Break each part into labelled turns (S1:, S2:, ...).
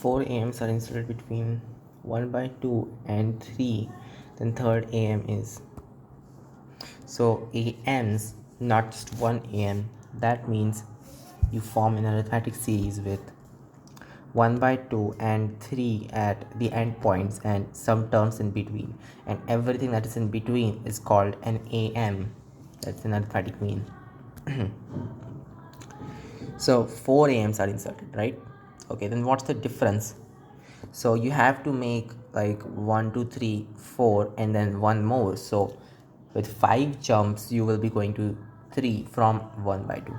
S1: 4 AMs are inserted between 1 by 2 and 3, then third AM is. So AMs, not just one AM. That means you form an arithmetic series with 1 by 2 and 3 at the endpoints and some terms in between, and everything that is in between is called an AM. That's an arithmetic mean. So 4 AMs are inserted, right? Okay, then what's the difference? So you have to make like 1 2 3 4 and then one more. So with 5 jumps you will be going to 3 from 1 by 2.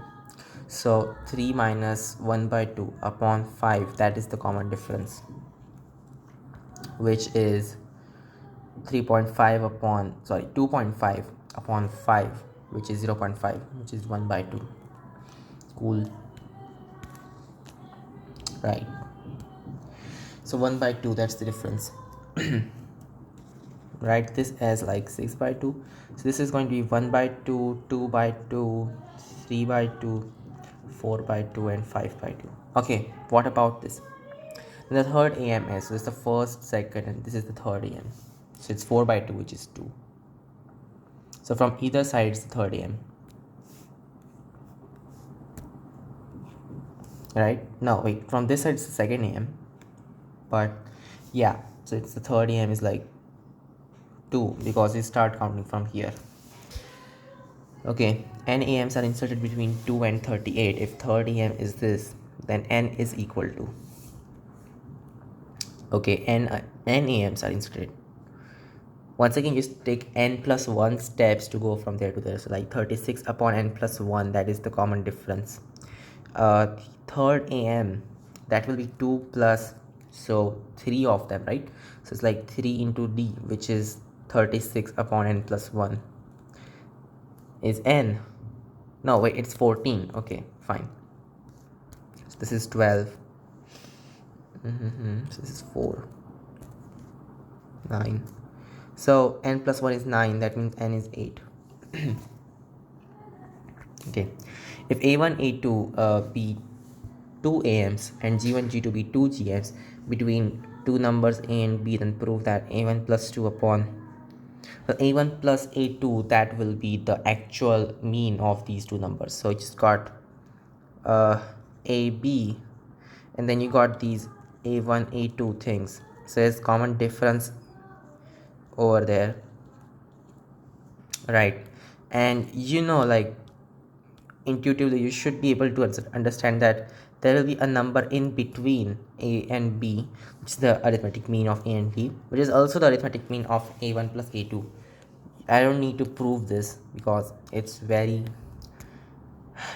S1: So 3 minus 1 by 2 upon 5, that is the common difference, which is 3.5 upon 2.5 upon 5, which is 0.5, which is 1 by 2. Cool, right? So 1 by 2, that's the difference. Write this as like 6 by 2. So this is going to be 1 by 2, 2 by 2, 3 by 2, 4 by 2, and 5 by 2. Okay, what about this? And the third AM is, so it's the first, second, and this is the third AM. So it's 4 by 2, which is 2. So from either side, it's the third AM. Right? No, wait, from this side, it's the second AM. But yeah, so it's the third AM is like 2 because we start counting from here. Okay, n AMs are inserted between 2 and 38. If third AM is this, then n is equal to, okay, n AMs are inserted. Once again, just take n plus 1 steps to go from there to there. So like 36 upon n plus 1, that is the common difference. Third AM, that will be 2 plus, so 3 of them, right? So it's like 3 into d, which is 36 upon n plus 1 is n. No, wait, it's 14. Okay, fine. So this is 12. So this is 4, 9. So n plus 1 is 9. That means n is 8. Okay, if a1 a2 be 2 AMs and g1 g2 be 2 GMs between two numbers a and b, then prove that a1 plus 2 upon a1 plus a2, that will be the actual mean of these two numbers. So you just got ab, and then you got these a1 a2 things. So there's common difference over there, right? And like intuitively you should be able to understand that there will be a number in between a and b, which is the arithmetic mean of a and b, which is also the arithmetic mean of a1 plus a2. I don't need to prove this because it's very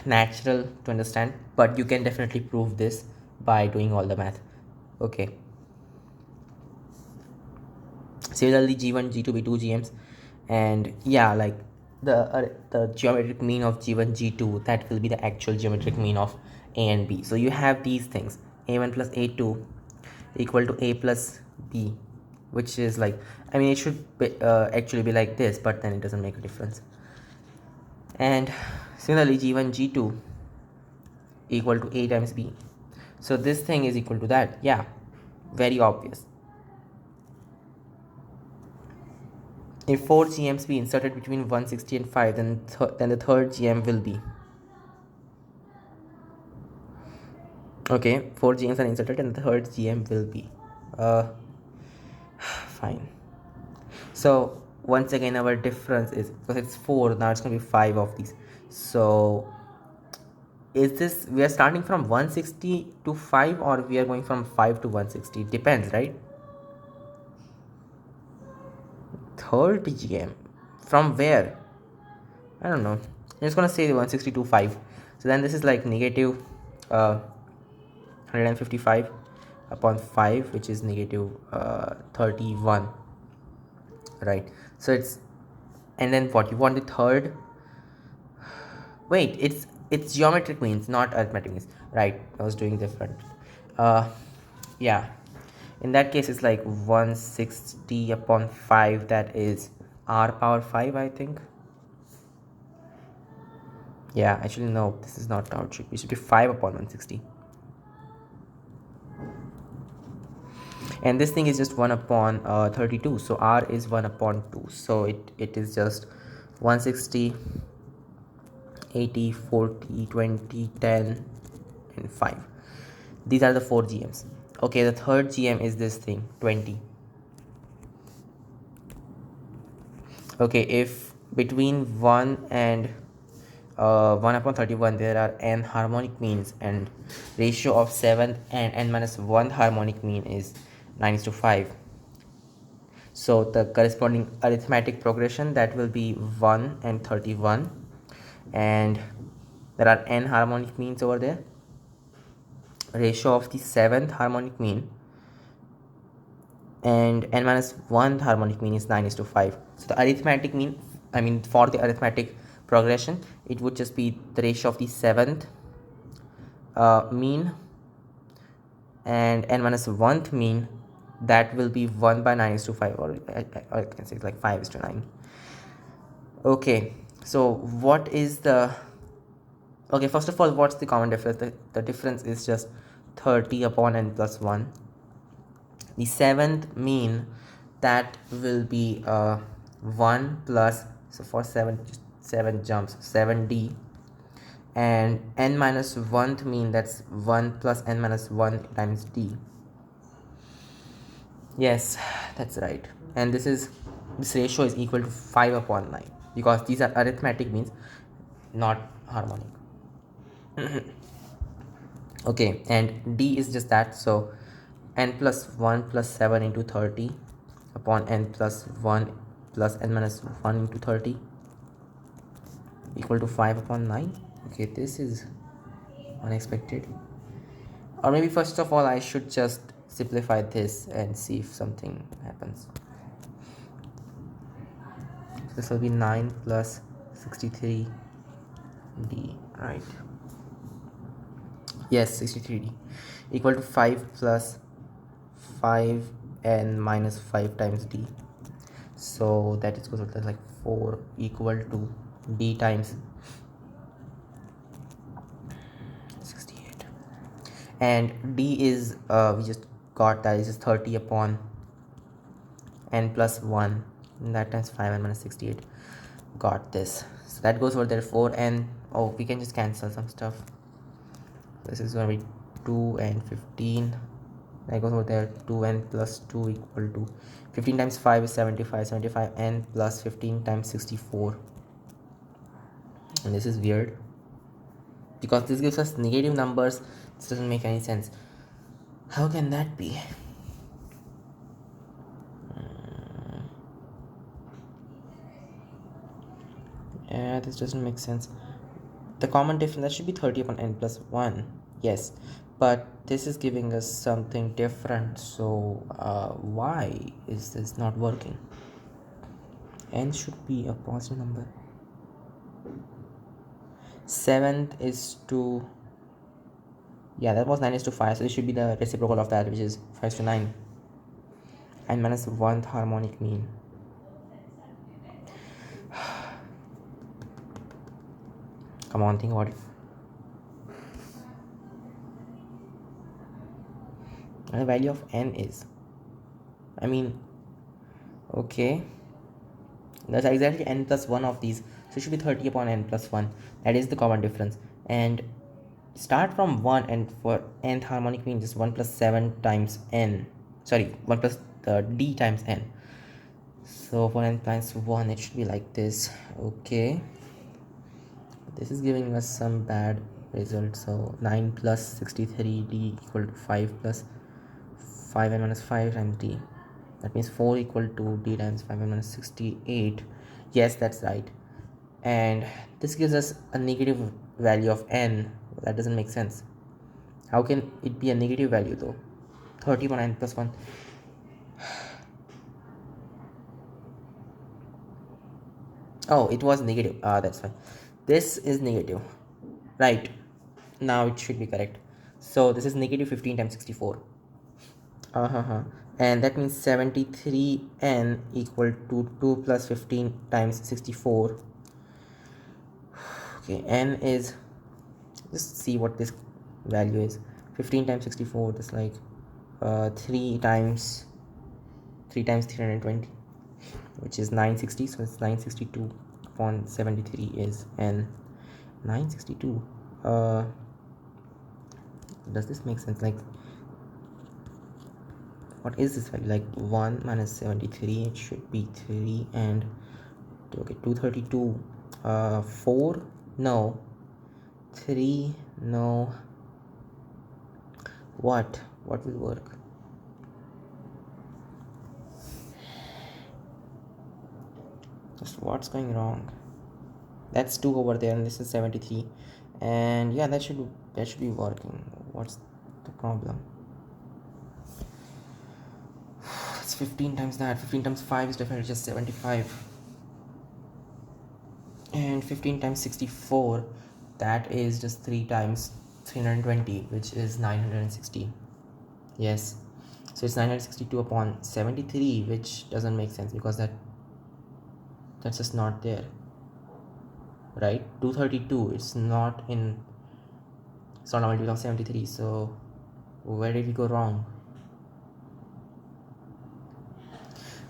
S1: natural to understand, but you can definitely prove this by doing all the math. Okay, similarly g1 g2 be 2 GMs, and yeah, like the geometric mean of g1 g2, that will be the actual geometric mean of a and b. So you have these things, a1 plus a2 equal to a plus b, which is like, I mean, it should be, actually be like this, but then it doesn't make a difference. And similarly g1 g2 equal to a times b. So this thing is equal to that. Yeah, very obvious. If 4 GMs be inserted between 160 and 5, then the third GM will be, okay, 4 GMs are inserted and the third GM will be fine. So once again, our difference is, because it's 4, now it's going to be 5 of these. So is this, we are starting from 160 to 5, or we are going from 5 to 160? It depends, right? Third GM from where? I don't know. I'm just gonna say 160 to 5. So then this is like negative 155 upon 5, which is negative 31, right? So it's, and then what you want the third, wait, it's geometric means, not arithmetic means, right? I was doing different. Yeah, in that case it's like 160 upon 5, that is r power 5, I think. Yeah, actually no, this is not how it should be. It should be 5 upon 160. and this thing is just 1 upon 32, so r is 1 upon 2, so it is just 160, 80, 40, 20, 10, and 5. These are the 4 GMs. Okay, the third GM is this thing, 20. Okay, if between 1 and 1 upon 31 there are n harmonic means, and ratio of 7th and n minus 1 harmonic mean is 9:5, so the corresponding arithmetic progression, that will be 1 and 31, and there are n harmonic means over there. Ratio of the 7th harmonic mean and n minus 1 harmonic mean is 9:5. So the arithmetic mean, I mean for the arithmetic progression, it would just be the ratio of the 7th mean and n minus 1th mean, that will be 1 by 9:5, or I can say it's like 5:9. Okay, so what is the, okay, first of all, what's the common difference? The difference is just 30 upon n plus 1. The 7th mean, that will be 1 plus, so for 7 jumps 7d, and n minus 1th mean, that's 1 plus n minus 1 times d. Yes, that's right. And this ratio is equal to 5 upon 9, because these are arithmetic means, not harmonic. Okay, and d is just that, so n plus 1 plus 7 into 30 upon n plus 1 plus n minus 1 into 30 equal to 5 upon 9. Okay, this is unexpected. Or maybe first of all I should just simplify this and see if something happens. So this will be 9 plus 63d, right? Yes, 63d equal to 5 plus 5n minus 5 times d. So that is equal to like 4 equal to d times 68, and d is we just got that is 30 upon n plus 1, and that times 5n minus 68. Got this. So that goes over there 4, and oh, we can just cancel some stuff. This is going to be 2 and 15. That goes over there 2n plus 2 equal to 15 times 5 is 75, 75n plus 15 times 64. And this is weird because this gives us negative numbers. This doesn't make any sense. How can that be? Yeah, this doesn't make sense. The common difference, that should be 30 upon n plus 1. Yes, but this is giving us something different. So why is this not working? N should be a positive number. 7th is to, yeah, that was 9:5, so it should be the reciprocal of that, which is 5:9. And minus 1th harmonic mean. Come on, think about it. And the value of n is, I mean, okay, that's exactly n plus 1 of these, so it should be 30 upon n plus 1. That is the common difference. And start from 1, and for nth harmonic mean just 1 plus 7 times n, sorry, 1 plus d times n. So for n plus 1 it should be like this. Okay, this is giving us some bad result. So 9 plus 63d equal to 5 plus 5n minus 5 times d. That means 4 equal to d times 5n minus 68. Yes, that's right. And this gives us a negative value of n. That doesn't make sense. How can it be a negative value though? 30 upon n plus 1. Oh, it was negative. That's fine. This is negative. Right. Now it should be correct. So this is negative 15 times 64. And that means 73n equal to 2 plus 15 times 64. Okay, n is, just see what this value is. 15 times 64, that's like 3 times 320, which is 960. So it's 962 upon 73 is n. 962. Does this make sense? Like, what is this value? Like 1 minus 73, it should be 3, and okay, 232. 4, no. 3, no. What will work? Just what's going wrong? That's 2 over there, and this is 73, and yeah, that should be working. What's the problem? It's 15 times that. 15 times 5 is definitely just 75, and 15 times 64, that is just 3 times 320, which is 960. Yes, so it's 962 upon 73, which doesn't make sense because that's just not there, right? 232, it's not a multiple of 73. So where did we go wrong?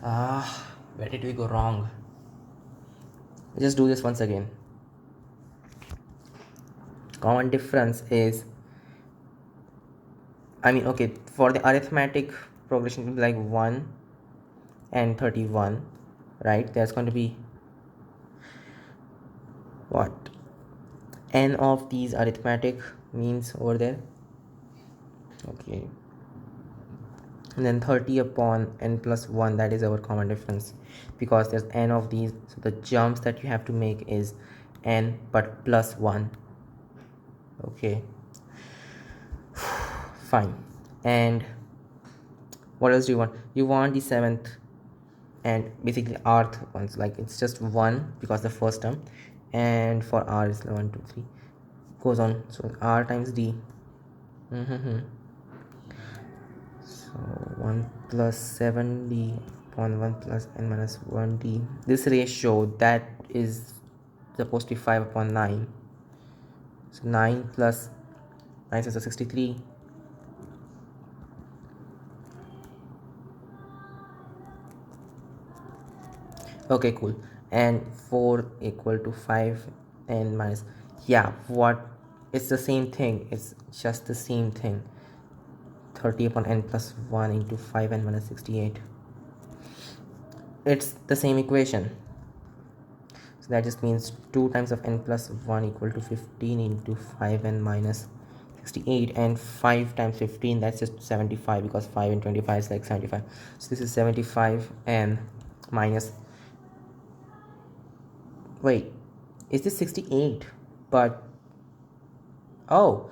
S1: Where did we go wrong? Just do this once again. Common difference is, okay, for the arithmetic progression, it will be like 1 and 31, right? There's going to be what? N of these arithmetic means over there. Okay. And then 30 upon n plus 1, that is our common difference, because there's n of these. So the jumps that you have to make is n but plus 1. Okay. Fine. And what else do you want? You want the 7th and basically rth ones, like it's just 1 because the first term, and for r is 1 2 3 goes on. So r times d. So 1 plus 7d upon 1 plus n minus 1d. This ratio, that is supposed to be 5 upon 9. So 9 plus 9 is 63. Okay, cool. And 4 equal to 5 and minus, yeah, what? It's the same thing. It's just the same thing. 30 upon n plus 1 into 5 n minus 68. It's the same equation. So that just means 2 times of n plus 1 equal to 15 into 5 n minus 68, and 5 times 15, that's just 75, because 5 and 25 is like 75. So this is 75 n minus, wait, is this 68? But oh,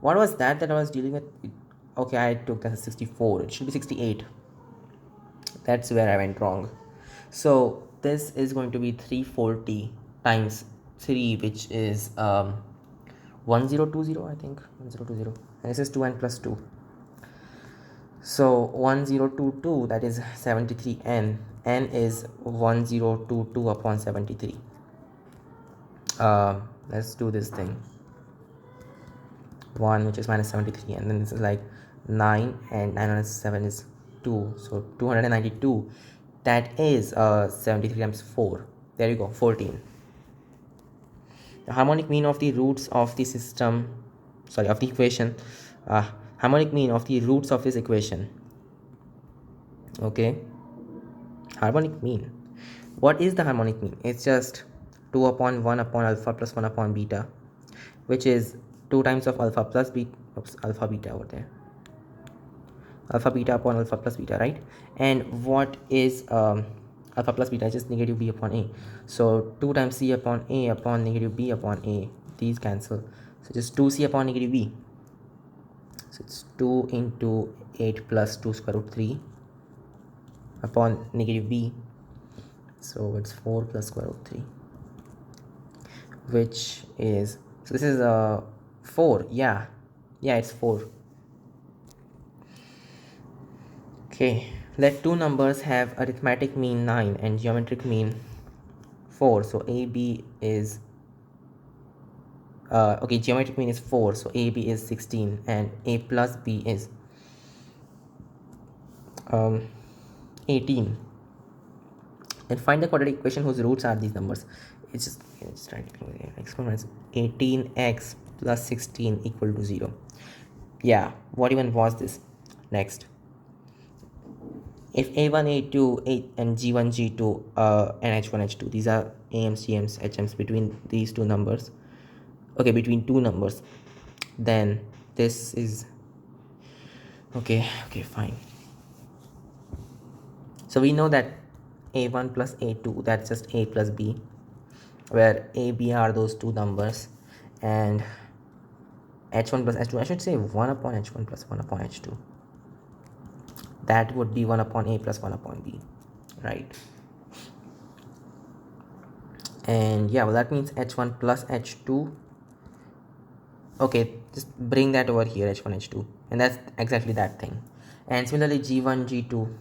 S1: what was that I was dealing with? Okay, I took that as 64. It should be 68. That's where I went wrong. So this is going to be 340 times 3, which is 1020, I think. 1020, and this is 2n plus 2. So 1022, that is 73n. N is 1022 upon 73. Let's do this thing. 1, which is minus 73, and then this is like 9, and 9 minus 7 is 2, so 292. That is 73 times 4. There you go, 14. The harmonic mean of the roots of the system, of the equation, harmonic mean of the roots of this equation. Okay, harmonic mean. What is the harmonic mean? It's just 2 upon 1 upon alpha plus 1 upon beta, which is 2 times of alpha plus beta, alpha beta over there, alpha beta upon alpha plus beta, right? And what is alpha plus beta? Just negative b upon a. So 2 times c upon a upon negative b upon a, these cancel, so just 2c upon negative b. So it's 2 into 8 plus 2 square root 3 upon negative b, so it's 4 plus square root 3, which is, so this is 4. Yeah, it's 4. Okay, let two numbers have arithmetic mean 9 and geometric mean 4. So AB is okay, geometric mean is 4, so AB is 16 and A plus B is 18. And find the quadratic equation whose roots are these numbers. It's trying to experiments. 18x plus 16 equal to 0. Yeah, what even was this? Next, if a1 a2 and g1 g2 and h1 h2, these are ams gms hms between these two numbers, okay, between two numbers, then this is okay, fine. So we know that a1 plus a2, that's just a plus b, where a b are those two numbers, and h1 plus h2, I should say 1 upon h1 plus 1 upon h2, that would be 1 upon a plus 1 upon b, right? And yeah, well, that means h1 plus h2. Okay, just bring that over here, h1 h2, and that's exactly that thing. And similarly, g1 g2,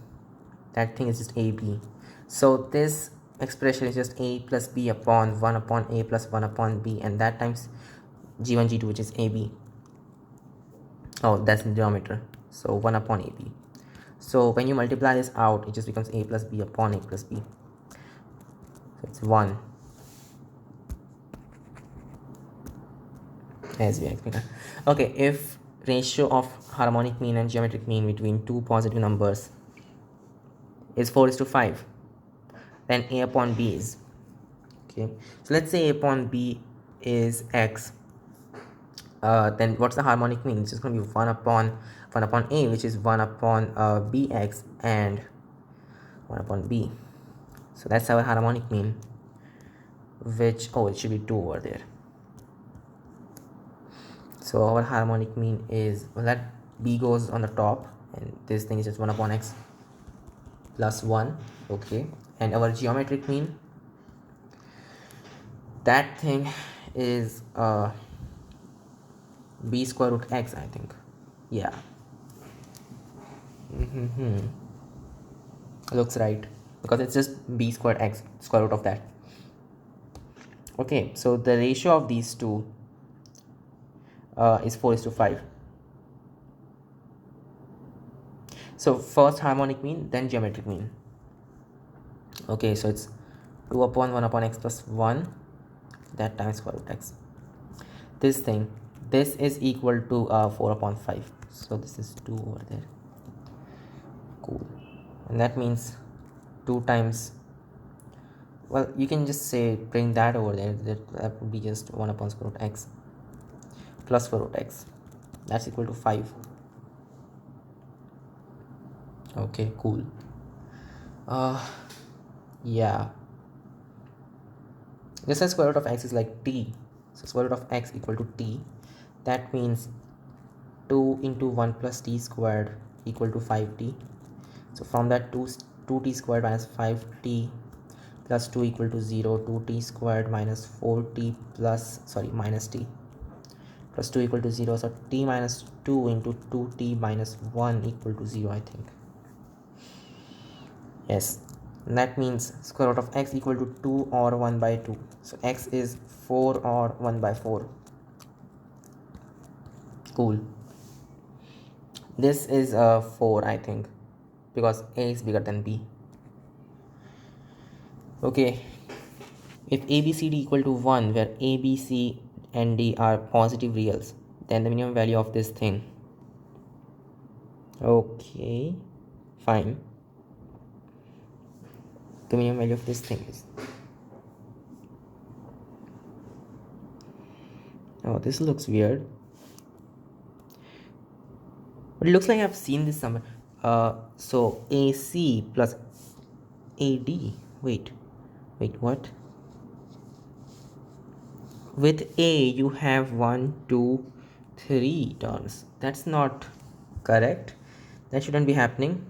S1: that thing is just ab. So this expression is just a plus b upon 1 upon a plus 1 upon b, and that times g1 g2, which is ab. Oh, that's the denominator, so 1 upon ab. So when you multiply this out, it just becomes a plus b upon a plus b. So it's 1, as we expected. Okay, if ratio of harmonic mean and geometric mean between two positive numbers is 4:5, then a upon b is, okay, so let's say a upon b is x, then what's the harmonic mean? It's just going to be 1 upon a, which is 1 upon bx, and 1 upon b. So that's our harmonic mean, which, oh, it should be 2 over there. So our harmonic mean is, well, that b goes on the top, and this thing is just 1 upon x plus 1, okay. And our geometric mean, that thing is b square root x, I think. Yeah. Looks right, because it's just b squared x, square root of that. Okay, so the ratio of these two is 4:5. So first harmonic mean, then geometric mean. Okay, so it's 2 upon 1 upon x plus 1, that times square root x. This thing, this is equal to 4 upon 5. So this is 2 over there. Cool. And that means 2 times, well, you can just say bring that over there, that would be just 1 upon square root x plus square root x, that's equal to 5. Okay, cool. Yeah, just as square root of x is like t, so square root of x equal to t, that means 2 into 1 plus t squared equal to 5t. So from that 2t squared minus 5t plus 2 equal to 0, 2t squared minus 4t plus, sorry, minus t plus 2 equal to 0. So t minus 2 into 2t minus 1 equal to 0, I think. Yes, and that means square root of x equal to 2 or 1 by 2. So x is 4 or 1 by 4. Cool. This is 4, I think, because a is bigger than b. Okay, if abcd equal to 1, where a, b, c and d are positive reals, then the minimum value of this thing, okay, fine, the minimum value of this thing is, oh, this looks weird, but it looks like I've seen this somewhere. So ac plus ad, wait, what? With a you have 1 2 3 terms. That's not correct, that shouldn't be happening.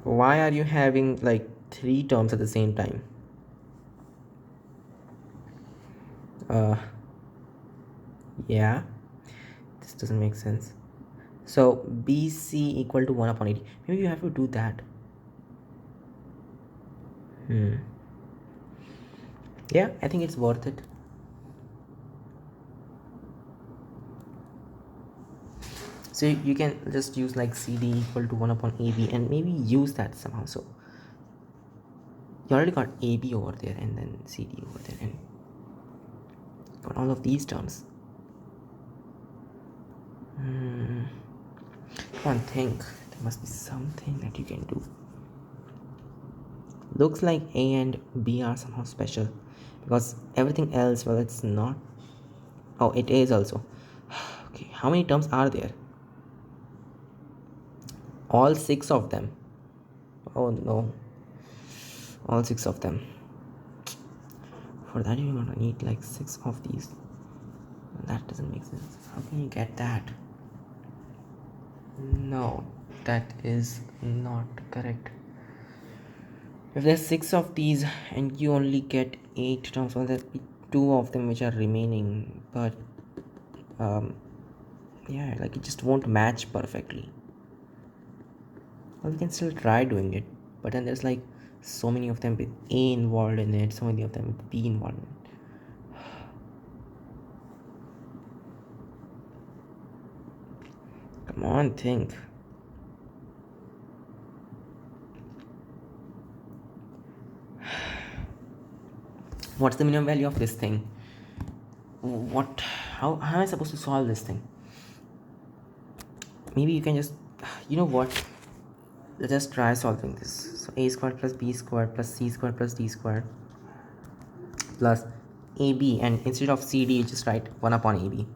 S1: Why are you having like 3 terms at the same time? Yeah, this doesn't make sense. So bc equal to 1 upon 80, maybe you have to do that. Yeah, I think it's worth it. So you can just use like CD equal to 1 upon AB and maybe use that somehow. So you already got AB over there and then CD over there and got all of these terms. Come on, think. There must be something that you can do. Looks like A and B are somehow special because everything else, well, it's not. Oh, it is also. Okay, how many terms are there? All 6 of them. Oh no, all 6 of them. For that you're gonna need like 6 of these. That doesn't make sense. How can you get that? No, that is not correct. If there's 6 of these and you only get 8 terms, well, there'll be 2 of them which are remaining, but yeah, like it just won't match perfectly. Well, we can still try doing it, but then there's like so many of them with A involved in it, so many of them with B involved in it. Come on, think. What's the minimum value of this thing? How am I supposed to solve this thing? Maybe you can just, you know what? Let's just try solving this. So a squared plus b squared plus c squared plus d squared plus ab, and instead of cd you just write 1 upon ab.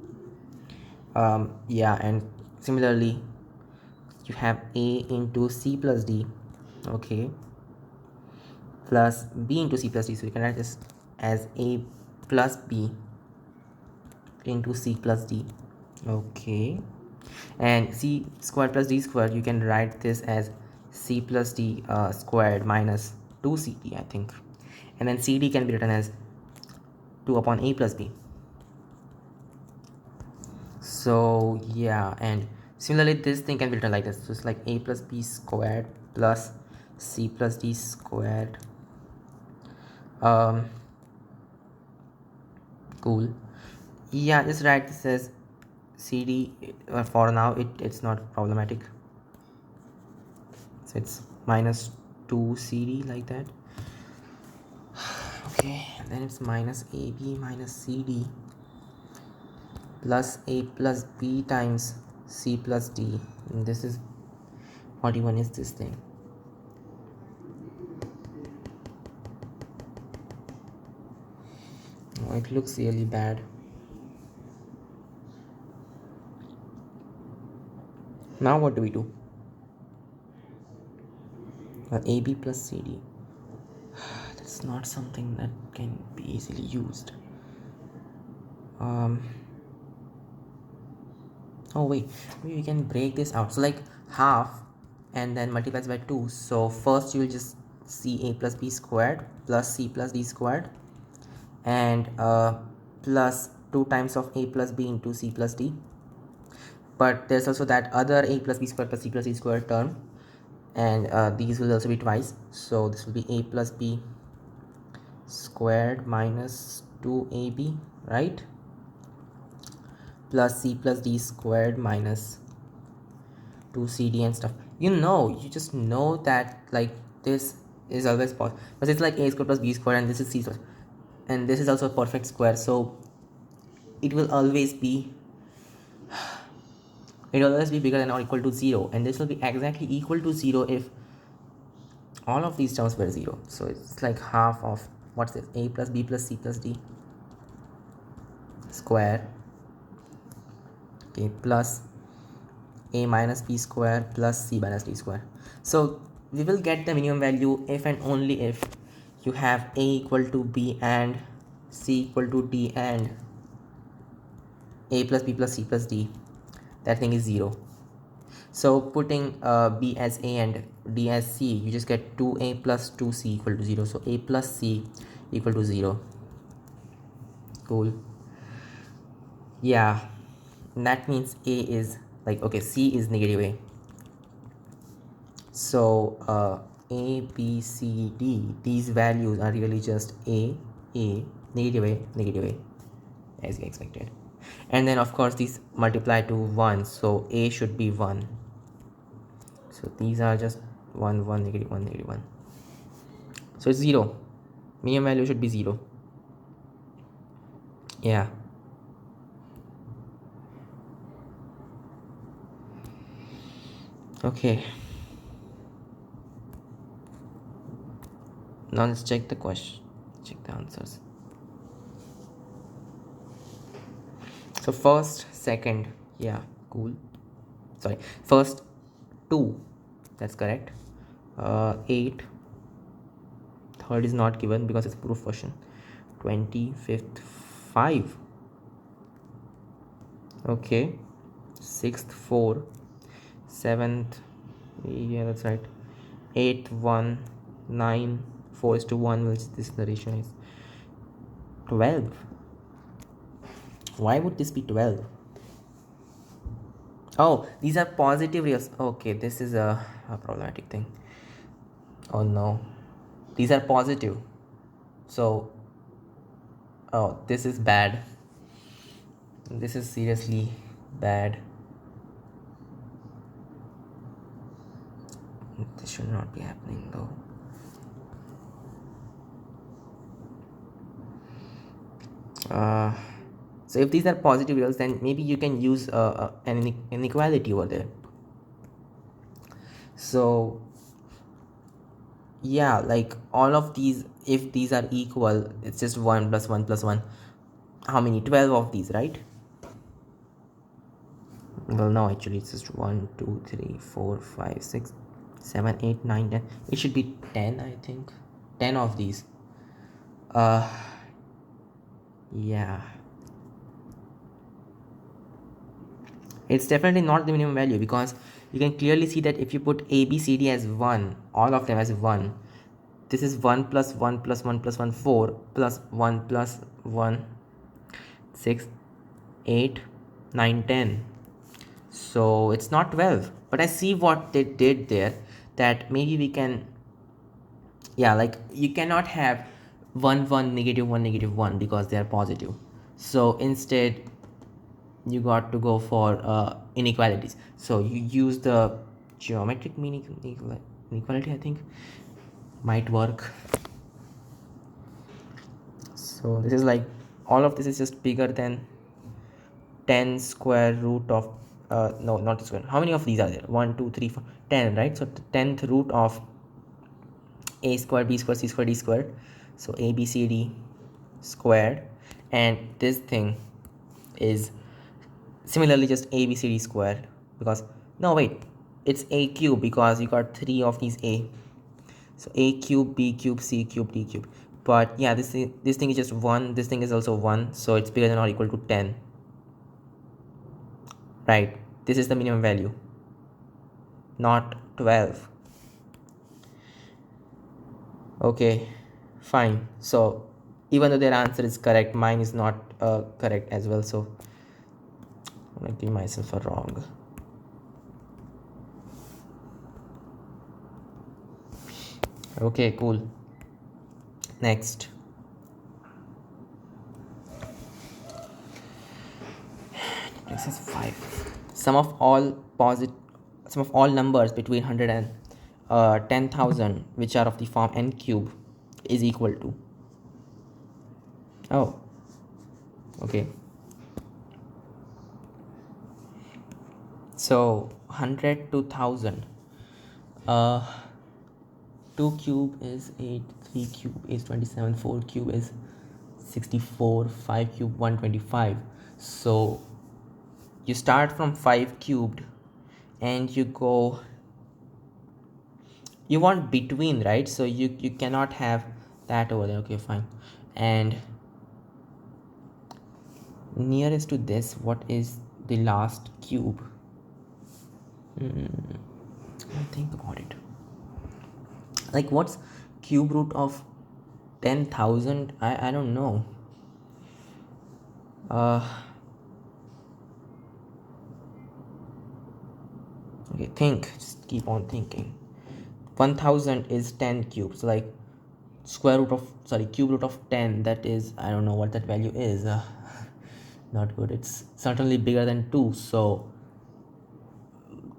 S1: Yeah, and similarly you have a into c plus d, okay, plus b into c plus d, so you can write this as a plus b into c plus d, okay, and c squared plus d squared, you can write this as c plus d squared minus 2cd, I think, and then cd can be written as 2 upon a plus b. So yeah, and similarly this thing can be written like this, so it's like a plus b squared plus c plus d squared. Cool. Yeah, just write this as cd. For now it's not problematic, so it's minus 2cd like that. Okay, and then it's minus ab minus cd plus a plus b times c plus d, and this is what even is this thing? Oh, it looks really bad. Now what do we do? AB plus CD. That's not something that can be easily used. Oh wait, we can break this out. So like half and then multiplies by 2. So first you will just see a plus b squared plus c plus d squared, and plus 2 times of a plus b into c plus d. But there's also that other a plus b squared plus c plus d squared term, and these will also be twice. So this will be a plus b squared minus 2ab, right, plus c plus d squared minus 2cd and stuff. You just know that like this is always possible because it's like a squared plus b squared and this is c squared, and this is also a perfect square, so it will always be bigger than or equal to 0, and this will be exactly equal to 0 if all of these terms were 0. So it's like half of what's this, a plus b plus c plus d square, okay, plus a minus b square plus c minus d square. So we will get the minimum value if and only if you have a equal to b and c equal to d and a plus b plus c plus d, that thing is 0. So putting b as a and d as c, you just get 2a plus 2c equal to 0. So a plus c equal to 0. Cool. Yeah, that means a is like, okay, c is negative a. So a b c d, these values are really just a negative a, as you expected. And then of course these multiply to 1, so a should be 1. So these are just 1 1 negative 1 negative 1, so it's 0. Minimum value should be 0. Yeah. Okay, now let's check the question, check the answers. So first, second, yeah, cool. Sorry, first 2, that's correct. 8, third is not given because it's a proof question. 25th 5, okay. 6th 4, 7th, yeah, that's right. 8th 1, 9, 4:1, which this the ratio is 12. Why would this be 12? Oh, these are positive reals. Okay, this is a problematic thing. Oh no, these are positive. So, oh, this is bad. This is seriously bad. This should not be happening though. So if these are positive reals, then maybe you can use an inequality over there. So yeah, like all of these, if these are equal, it's just 1 plus 1 plus 1. How many? 12 of these, right? Well, no, actually it's just 1 2 3 4 5 6 7 8 9 10. It should be 10, I think. 10 of these. Yeah, it's definitely not the minimum value, because you can clearly see that if you put a b c d as 1, all of them as 1, this is 1 plus 1 plus 1 plus 1 4 plus 1 plus 1 6 8 9 10. So it's not 12, but I see what they did there, that maybe we can, yeah, like you cannot have 1 1 negative 1 negative 1 because they are positive. So instead you got to go for inequalities. So you use the geometric mean inequality, I think might work. So this is like, all of this is just bigger than 10 square root of no, not square. How many of these are there? 1 2 3 4 10, right? So the 10th root of a squared b squared c squared d squared, so a b c d squared, and this thing is similarly just a b c d squared, because no, wait, it's a cube because you got 3 of these a, so a cube b cube c cube d cube. But yeah, this thing is just 1, this thing is also 1, so it's bigger than or equal to 10, right? This is the minimum value, not 12. Okay, fine. So even though their answer is correct, mine is not correct as well, so I'm gonna give myself a wrong. Okay, cool. Next. Exercise 5. Sum of all numbers between 100 and 10,000 which are of the form n cube is equal to. Oh, okay. So 100 to 1000. 2 cube is 8, 3 cube is 27, 4 cube is 64, 5 cube 125. So you start from 5 cubed and you go, you want between, right? So you cannot have that over there. Okay, fine. And nearest to this, what is the last cube? Think about it. Like, what's cube root of 10,000? I don't know. Okay, just keep on thinking. 1000 is 10 cubes, so like cube root of 10, that is, I don't know what that value is. Not good. It's certainly bigger than 2. So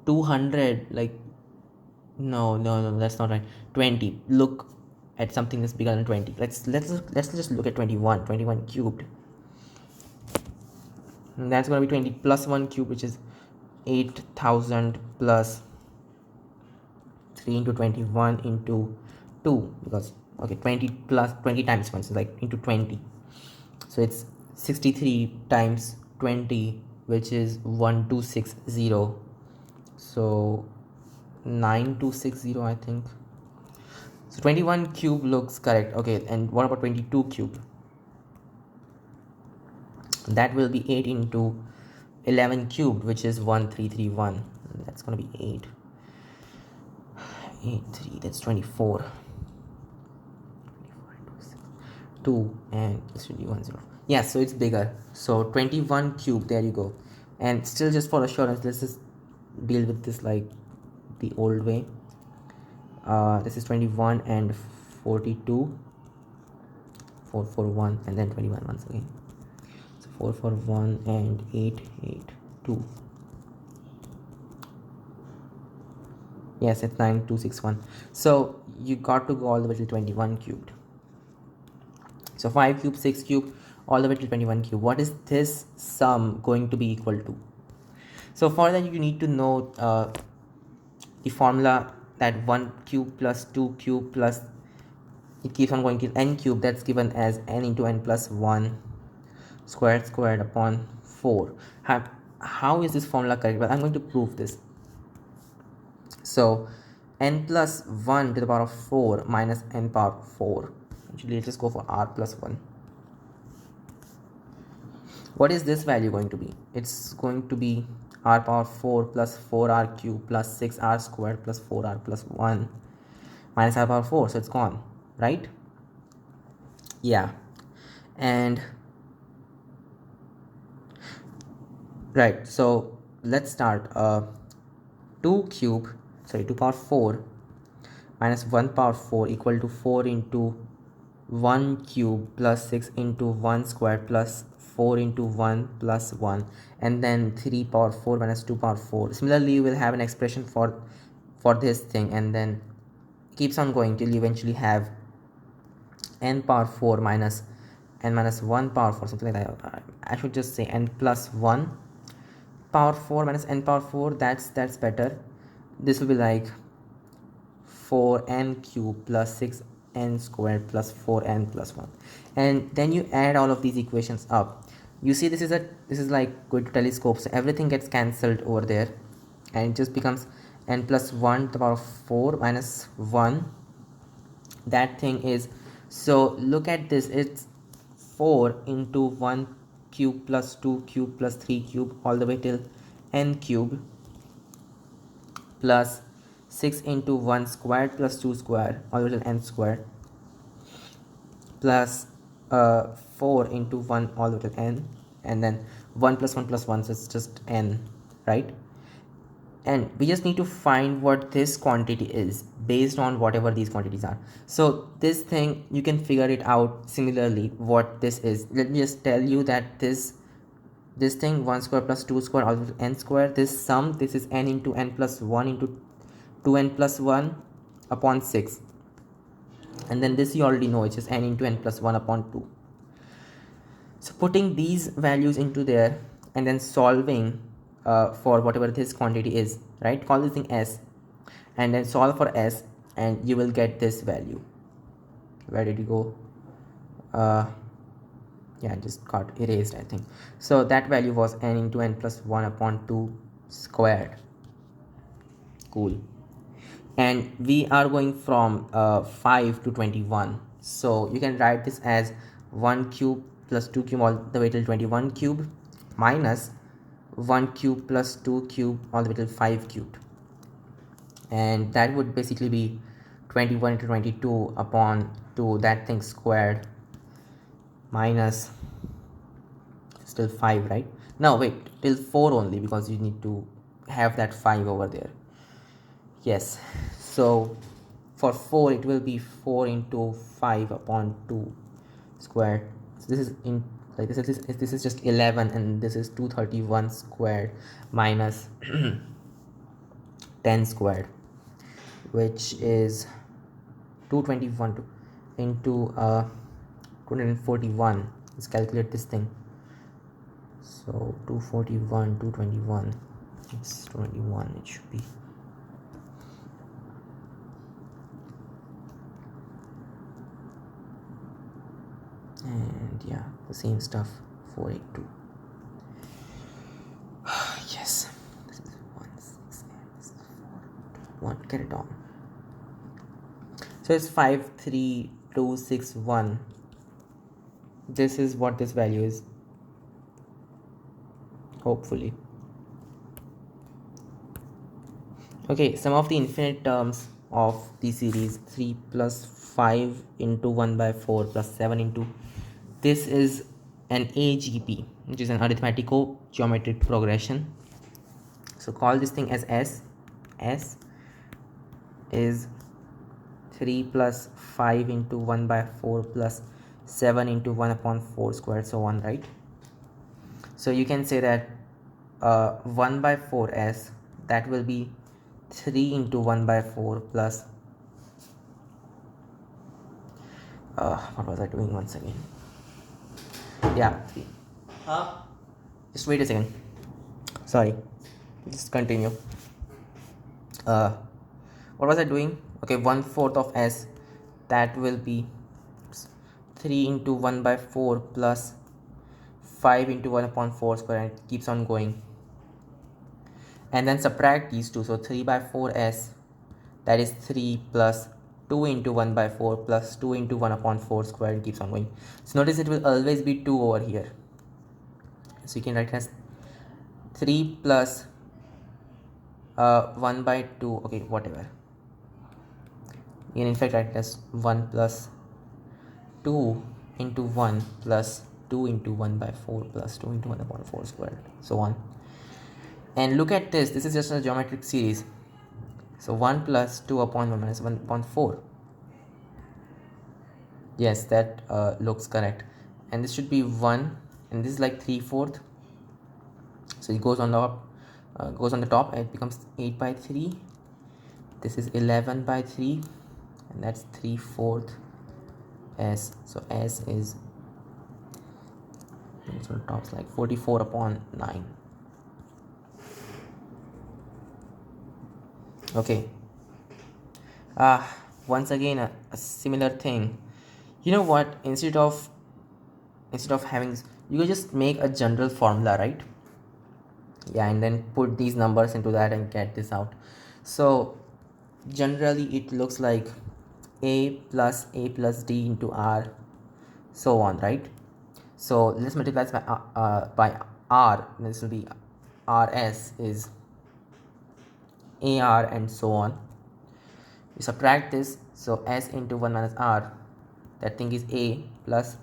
S1: 200, like, no, that's not right. 20. Look at something that's bigger than 20. Let's just look at 21 cubed. And that's going to be 20 plus 1 cube, which is 8000 plus 3 into 21 into 2, because okay, 20 plus 20 times 1 is like into 20, so it's 63 times 20, which is 1260. So 9260, I think. So 21 cube looks correct. Okay, and what about 22 cube? That will be 8 into 11 cubed, which is 1331. That's gonna be 8 3, that's 24. 2 and this should be 1 0. Yeah, so it's bigger. So 21 cube, there you go. And still, just for assurance, let's just deal with this like the old way. This is 21 and 42, 441, and then 21 once again. So 441 and 882. Yes, it's 9261. So you got to go all the way to 21 cubed. So 5 cube, 6 cube, all the way to 21 cube. What is this sum going to be equal to? So for that, you need to know the formula, that 1 cube plus 2 cube plus, it keeps on going to n cube, that's given as n into n plus 1 squared upon 4. How is this formula correct? Well, I'm going to prove this. So n plus 1 to the power of 4 minus n power 4. Actually, let's just go for r plus 1. What is this value going to be? It's going to be r power 4 plus 4r cube plus 6r squared plus 4r plus 1 minus r power 4. So it's gone, right? Yeah. And right, so let's start. 2 power 4 minus 1 power 4 equal to 4 into 1 cube plus 6 into 1 squared plus 4 into 1 plus 1, and then 3 power 4 minus 2 power 4. Similarly, you will have an expression for this thing, and then keeps on going till you eventually have n power 4 minus n minus 1 power 4, something like that. I should just say n plus 1 power 4 minus n power 4. That's better. This will be like 4n cube plus 6n squared plus 4n plus 1, and then you add all of these equations up. You see, this is like good telescope, so everything gets cancelled over there, and it just becomes n plus 1 to the power of 4 minus 1. That thing is, so look at this, it's 4 into 1 cube plus 2 cube plus 3 cube all the way till n cube plus 6 into 1 squared plus 2 squared all the way till n squared plus 4 into 1 all the way till n, and then 1 plus 1 plus 1, so it's just n, right? And we just need to find what this quantity is based on whatever these quantities are. So this thing, you can figure it out similarly what this is. Let me just tell you that this thing, 1 square plus 2 square all the way to n square, this sum, this is n into n plus 1 into 2n plus 1 upon 6, and then this you already know, it's just n into n plus 1 upon 2. So putting these values into there and then solving for whatever this quantity is, right? Call this thing s, and then solve for s, and you will get this value. Where did you go? Yeah, it just got erased, I think. So that value was n into n plus 1 upon 2 squared. Cool. And we are going from 5 to 21, so you can write this as 1 cube plus 2 cube all the way till 21 cube minus 1 cube plus 2 cube all the way till 5 cubed, and that would basically be 21 into 22 upon 2, that thing squared, minus still 5, right? No, wait, till 4 only, because you need to have that 5 over there. Yes, so for 4 it will be 4 into 5 upon 2 squared. So this is in like this is just 11, and this is 231 squared minus 10 squared, which is 221 into 241. Let's calculate this thing. So 221, it's 21, it should be. And yeah, the same stuff, 482. Yes, this is 1 6 and this is 4 2 1. Get it on. So it's 53261. This is what this value is, hopefully. Okay, sum of the infinite terms of the series 3 plus 5 into 1 by 4 plus 7 into, this is an AGP, which is an arithmetico-geometric progression. So call this thing as S. S is 3 plus 5 into 1 by 4 plus 7 into 1 upon 4 squared, so on, right? So you can say that 1 by 4s, that will be 3 into 1 by 4 plus what was I doing once again? Yeah, 3. Just wait a second, sorry, just continue. What was I doing? Okay, 1/4 of s, that will be 3 into 1 by 4 plus 5 into 1 upon 4 square, and it keeps on going. And then subtract these two, so 3 by 4s, that is 3 plus 2 into 1 by 4 plus 2 into 1 upon 4 square, and keeps on going. So notice it will always be 2 over here, so you can write as 3 plus 1 by 2, okay, whatever. You can in fact write it as 1 plus 2 into 1 plus 2 into 1 by 4 plus 2 into 1 upon 4 squared, so on. And look at this, this is just a geometric series. So 1 plus 2 upon 1 minus 1 upon 4. Yes, that looks correct. And this should be 1, and this is like 3/4. So it goes on the top, and it becomes 8 by 3. This is 11 by 3, and that's 3/4 s. So s is, so the top's like 44 upon 9. Okay, once again a similar thing. You know what, instead of having this, you can just make a general formula, right? Yeah, and then put these numbers into that and get this out. So generally it looks like a plus d into r, so on, right? So let's multiply this by r. This will be rs is ar, and so on. You subtract this, so s into 1 minus r, that thing is a plus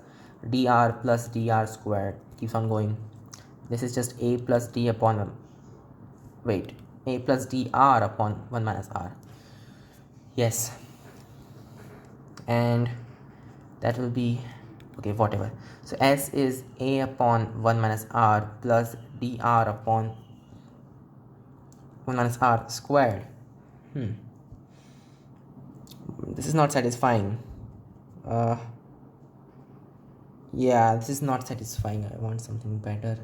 S1: dr squared, keeps on going. This is just a plus d upon 1, wait, a plus dr upon 1 minus r. Yes, and that will be, okay, whatever. So s is a upon 1 minus r plus dr upon 1 minus r squared. This is not satisfying. Yeah, this is not satisfying. I want something better.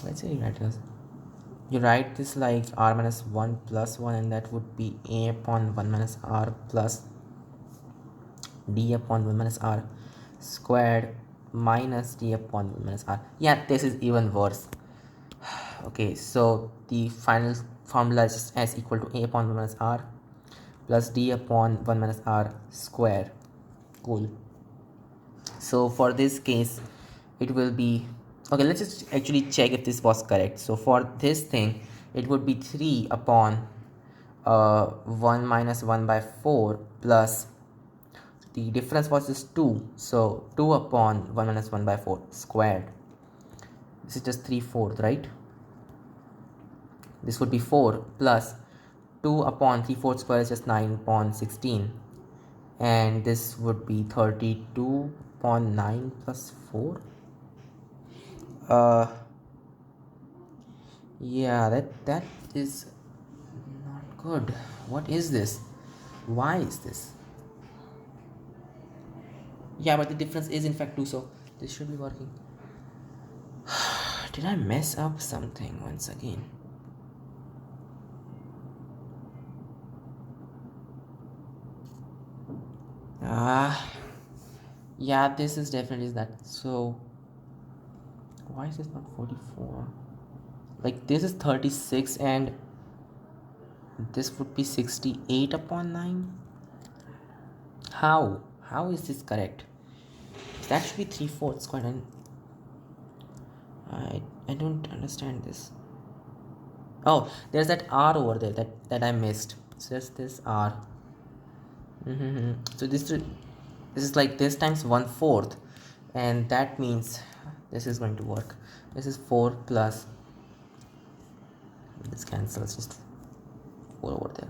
S1: Let's say you write this like r minus 1 plus 1, and that would be a upon 1 minus r plus d upon 1 minus r squared minus d upon 1 minus r. Yeah, this is even worse. Okay, so the final formula is just s equal to a upon 1 minus r plus d upon 1 minus r square. Cool. So for this case it will be, okay, let's just actually check if this was correct. So for this thing it would be 3 upon 1 minus 1 by 4 plus, the difference was just 2, so 2 upon 1 minus 1 by 4 squared. This is just 3/4, right? This would be 4 plus 2 upon 3/4 square is just 9 upon 16, and this would be 32.9 plus 4. Yeah, that is not good. What is this? Why is this? Yeah, but the difference is in fact 2, so this should be working. Did I mess up something once again? Yeah, this is definitely that. So why is this not 44? Like this is 36 and this would be 68 upon 9. How is this correct? That should be 3/4 squared, and I don't understand this. Oh, there's that R over there that I missed. So there's this R. So this is like this times 1/4, and that means this is going to work. This is 4 plus this cancels, just 4 over there.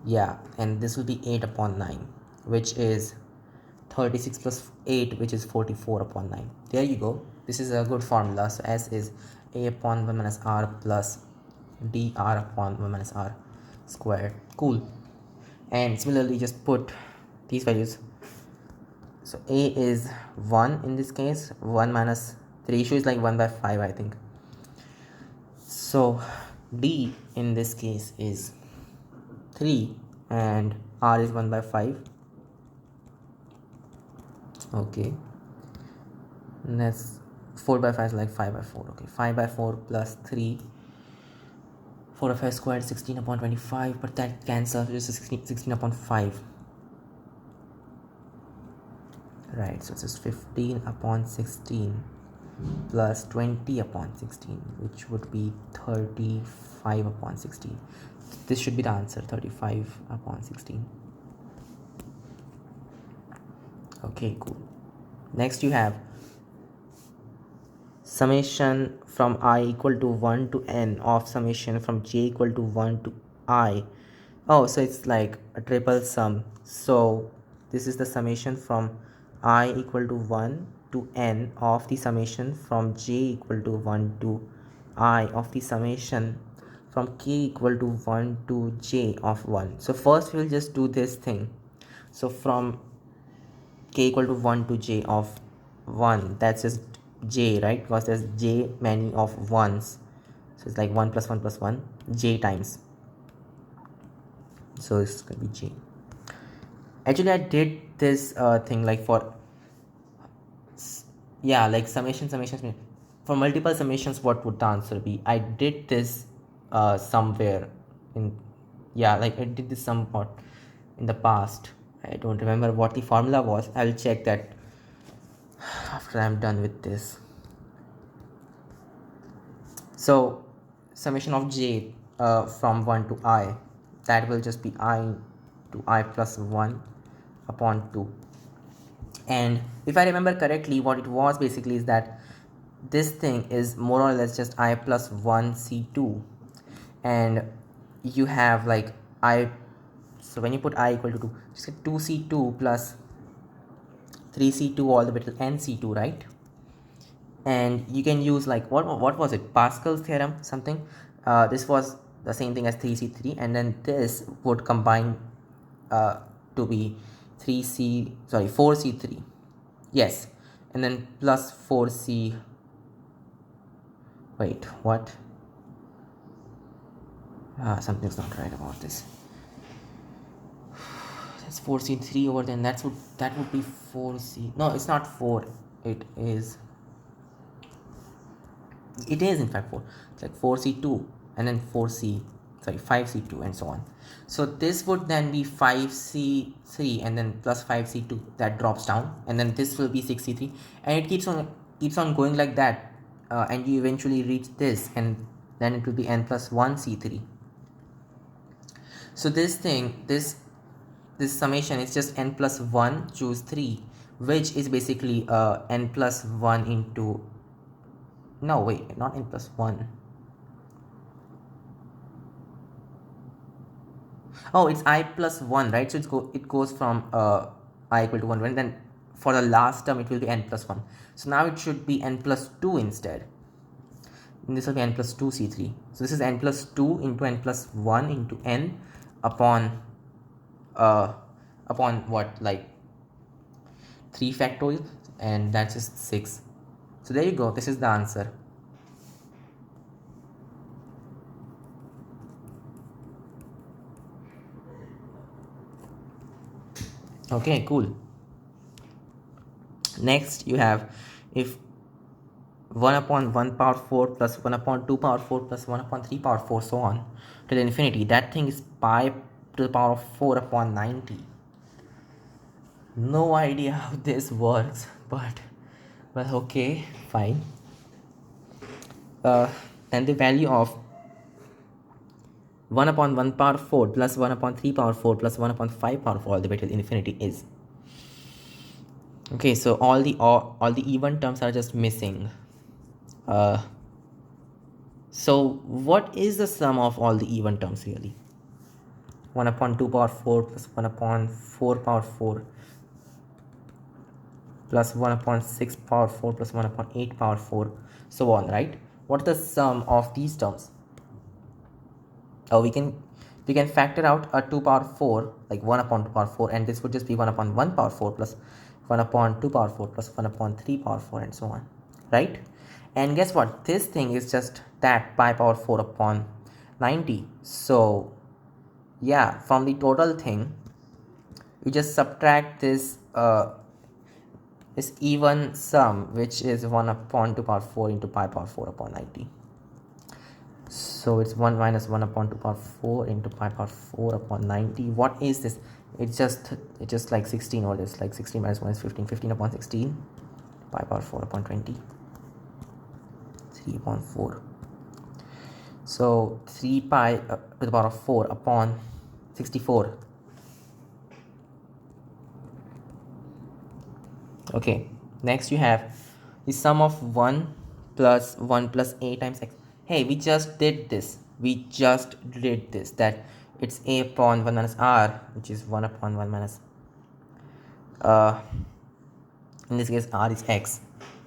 S1: Yeah, and this will be 8 upon 9, which is 36 plus 8, which is 44 upon 9. There you go. This is a good formula. So S is A upon 1 minus R plus dr upon 1 minus R squared. Cool. And similarly, just put these values. So A is 1 in this case. 1 minus the ratio is like 1 by 5, I think. So D in this case is 3 and R is 1 by 5. Okay, and that's 4 by 5 is like 5 by 4. Okay, 5 by 4 plus 3, 4 by 5 squared, 16 upon 25, but that cancels, just 16 upon 5. Right, so it's just 15 upon 16 plus 20 upon 16, which would be 35 upon 16. This should be the answer, 35 upon 16. Okay, cool. Next you have summation from I equal to 1 to n of summation from j equal to 1 to I. Oh, so it's like a triple sum. So this is the summation from I equal to 1 to n of the summation from j equal to 1 to I of the summation from k equal to 1 to j of 1. So first we'll just do this thing. So from k equal to 1 to j of 1, that's just j, right? Because there's j many of ones, so it's like 1 plus 1 plus 1 j times, so it's gonna be j. Actually I did this thing like for, yeah, like summations for multiple summations. What would the answer be? I did this somewhere in, yeah, like I did this somewhat in the past. I don't remember what the formula was. I'll check that after I'm done with this. So summation of j from 1 to I, that will just be I to I plus 1 upon 2. And if I remember correctly, what it was basically is that this thing is more or less just I plus 1 C2, and you have like I, so when you put I equal to 2, just get 2C2 plus 3C2 all the way till NC2, right? And you can use like what was it, Pascal's theorem something. This was the same thing as 3C3, and then this would combine to be 4C3, yes, and then plus 4C, wait, what, something's not right about this. That's 4C3 over there, and that would be 4C, no, it's not 4, it is in fact 4. It's like 4C2 and then 5C2 and so on. So this would then be 5C3 and then plus 5C2, that drops down, and then this will be 6C3, and it keeps on going like that, and you eventually reach this, and then it will be n plus 1 C3. So this summation is just n plus 1 choose 3, which is basically n plus 1 into, no wait, not n plus 1, Oh, it's I plus 1, right? So it goes from I equal to 1, and then for the last term it will be n plus 1. So now it should be n plus 2 instead. And this will be n plus 2 C3. So this is n plus 2 into n plus 1 into n upon uh upon what, like 3 factorial, and that's just 6. So there you go, this is the answer. Okay, cool. Next you have, if 1 upon 1 power 4 plus 1 upon 2 power 4 plus 1 upon 3 power 4 so on till infinity, that thing is pi to the power of 4 upon 90. No idea how this works, but okay, fine. And the value of 1 upon 1 power 4 plus 1 upon 3 power 4 plus 1 upon 5 power 4 all the way till infinity is, okay, so all the even terms are just missing. So what is the sum of all the even terms really? 1 upon 2 power 4 plus 1 upon 4 power 4 plus 1 upon 6 power 4 plus 1 upon 8 power 4 so on, right? What's the sum of these terms? Oh, we can factor out a 2 power 4, like 1 upon 2 power 4, and this would just be 1 upon 1 power 4 plus 1 upon 2 power 4 plus 1 upon 3 power 4 and so on, right? And guess what, this thing is just that pi power 4 upon 90. So yeah, from the total thing you just subtract this this even sum, which is 1 upon 2 power 4 into pi power 4 upon 90. So it's 1 minus 1 upon 2 power 4 into pi power 4 upon 90. What is this? It's just like 16 over this, like 16 minus 1 is 15. 15 upon 16, pi power 4 upon 20, 3 upon 4. So 3 pi to the power of 4 upon 64. Okay, next you have the sum of 1 plus 1 plus a times x. Hey, we just did this. That it's a upon 1 minus r, which is 1 upon 1 minus in this case r is x,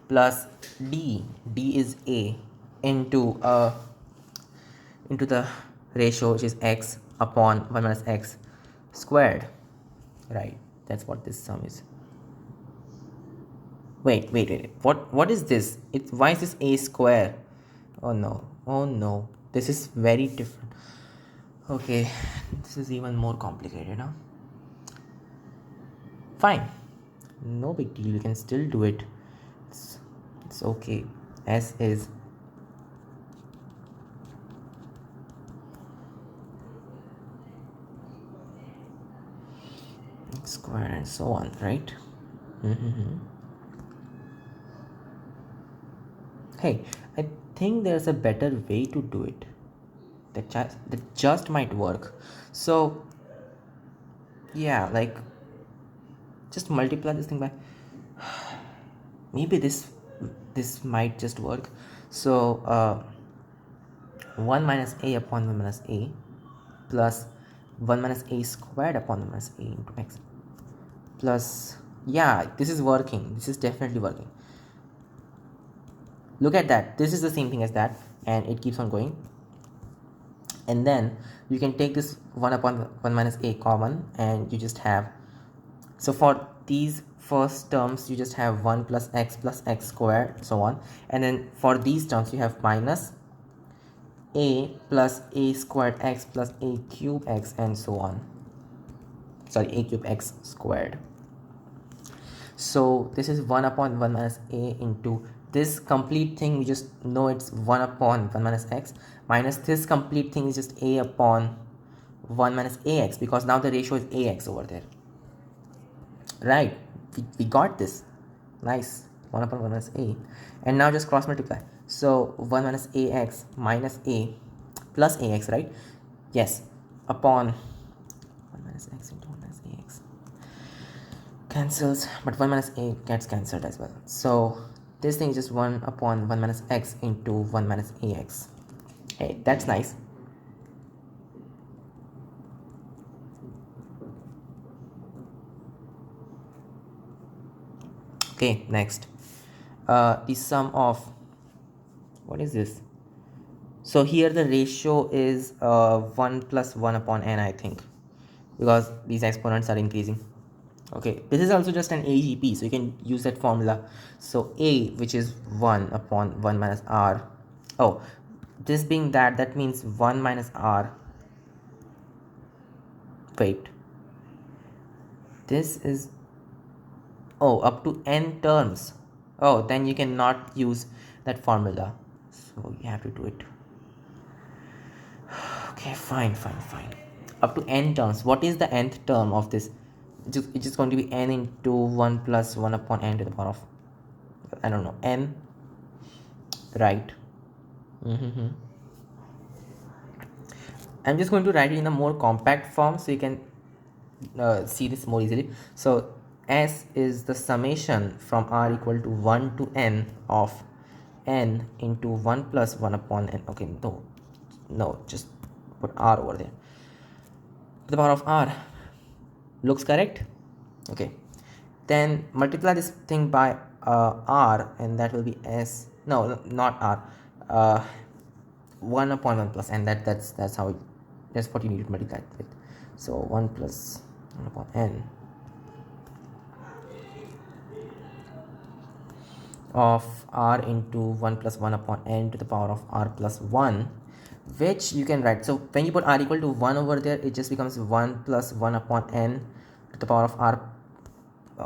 S1: plus d is a into the ratio which is x upon 1 minus x squared, right? That's what this sum is. Wait, what is this? Why is this a square? Oh no, this is very different. Okay, this is even more complicated, huh? Fine, no big deal, you can still do it. It's okay as is. Square and so on, right? Hey, I think there's a better way to do it that just might work. So yeah, like just multiply this thing by maybe this might just work. So 1 minus a upon 1 minus a plus 1 minus a squared upon 1 minus a into x plus, yeah, this is working. This is definitely working. Look at that, this is the same thing as that, and it keeps on going. And then you can take this 1 upon 1 minus a common, and you just have, so for these first terms you just have 1 plus x squared, so on. And then for these terms you have minus a plus a squared x plus a cube x and so on. Sorry, a cube x squared. So this is 1 upon 1 minus a into this complete thing, we just know it's 1 upon 1 minus x minus this complete thing is just a upon 1 minus ax, because now the ratio is ax over there, right? We got this. Nice. 1 upon 1 minus a, and now just cross multiply. So 1 minus ax minus a plus ax, right? Yes, upon 1 minus x into 1 minus ax cancels, but 1 minus a gets cancelled as well. So this thing is just 1 upon 1 minus x into 1 minus ax. Hey, that's nice. Okay, next, the sum of, what is this? So here the ratio is 1 plus 1 upon n, I think, because these exponents are increasing. Okay, this is also just an AGP, so you can use that formula. So a, which is 1 upon 1 minus r, oh, this being that means 1 minus r, wait, this is, oh, up to n terms. Oh, then you cannot use that formula, so you have to do it. Okay, fine. Up to n terms. What is the nth term of this? It's just going to be n into 1 plus 1 upon n to the power of, I don't know, n, right? I'm just going to write it in a more compact form so you can see this more easily. So S is the summation from r equal to 1 to n of n into 1 plus 1 upon n. Okay, no, just put r over there. To the power of r. Looks correct? Okay. Then multiply this thing by r, and that will be S. No, not r. 1 upon 1 plus n. That's how it, that's what you need to multiply it with. So 1 plus 1 upon n of r into 1 plus 1 upon n to the power of r plus 1, which you can write. So when you put r equal to 1 over there, it just becomes 1 plus 1 upon n to the power of r.